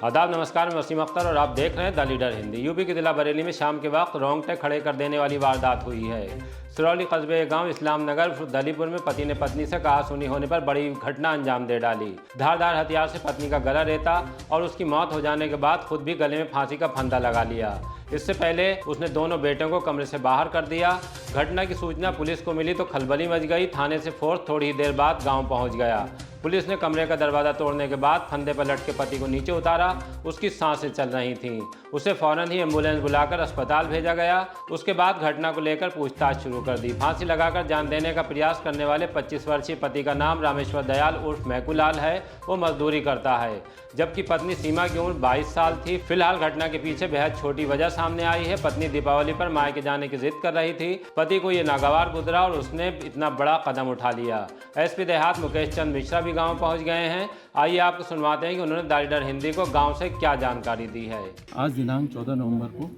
आदाब, नमस्कार। मैं वसीम अख्तर और आप देख रहे हैं द लीडर हिंदी। यूपी के जिला बरेली में शाम के वक्त रोंगटे खड़े कर देने वाली वारदात हुई है। सिरौली कस्बे गांव इस्लाम नगर दलीपुर में पति ने पत्नी से कहासुनी होने पर बड़ी घटना अंजाम दे डाली। धारदार हथियार से पत्नी का गला रेता और उसकी मौत हो जाने के बाद खुद भी गले में फांसी का फंदा लगा लिया। इससे पहले उसने दोनों बेटों को कमरे से बाहर कर दिया। घटना की सूचना पुलिस को मिली तो खलबली मच गई। थाने से फोर्स थोड़ी ही देर बाद गांव पहुंच गया। पुलिस ने कमरे का दरवाज़ा तोड़ने के बाद फंदे पर लटके पति को नीचे उतारा। उसकी सांसें चल रही थीं। उसे फौरन ही एम्बुलेंस बुलाकर अस्पताल भेजा गया। उसके बाद घटना को लेकर पूछताछ शुरू कर दी। फांसी लगाकर जान देने का प्रयास करने वाले 25 वर्षीय पति का नाम रामेश्वर दयाल उर्फ मैकूलाल है। वो मजदूरी करता है, जबकि पत्नी सीमा की उम्र 22 साल थी। फिलहाल घटना के पीछे बेहद छोटी वजह सामने आई है। पत्नी दीपावली पर मायके जाने की जिद कर रही थी। पति को ये नागवार गुजरा और उसने इतना बड़ा कदम उठा लिया। एसपी देहात मुकेश चंद मिश्रा भी गांव पहुंच गए हैं। आइए आपको सुनवाते हैं कि उन्होंने द लीडर हिंदी को गांव से क्या जानकारी दी है। आज दिनांक 14 नवंबर को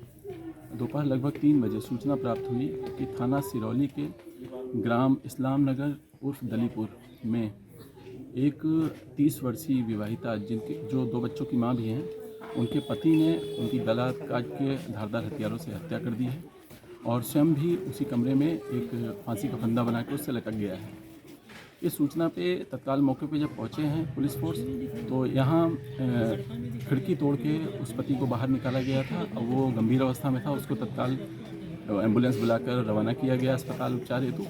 दोपहर लगभग 3 बजे सूचना प्राप्त हुई कि थाना सिरौली के ग्राम इस्लाम नगर उर्फ दलीपुर में एक 30 वर्षीय विवाहिता जो 2 बच्चों की मां भी हैं, उनके पति ने उनकी गला काट के धारदार हथियारों से हत्या कर दी है और स्वयं भी उसी कमरे में एक फांसी का फंदा बना के उससे लटक गया है। इस सूचना पे तत्काल मौके पे जब पहुंचे हैं पुलिस फोर्स, तो यहाँ खिड़की तोड़ के उस पति को बाहर निकाला गया था और वो गंभीर अवस्था में था। उसको तत्काल एम्बुलेंस बुलाकर रवाना किया गया अस्पताल उपचार हेतु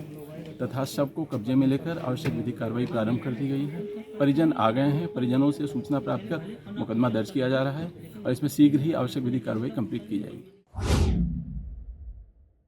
तथा शव को कब्जे में लेकर आवश्यक विधिक कार्रवाई प्रारंभ कर दी गई है। परिजन आ गए हैं। परिजनों से सूचना प्राप्त कर मुकदमा दर्ज किया जा रहा है और इसमें शीघ्र ही आवश्यक विधिक कार्रवाई कंप्लीट की जाएगी।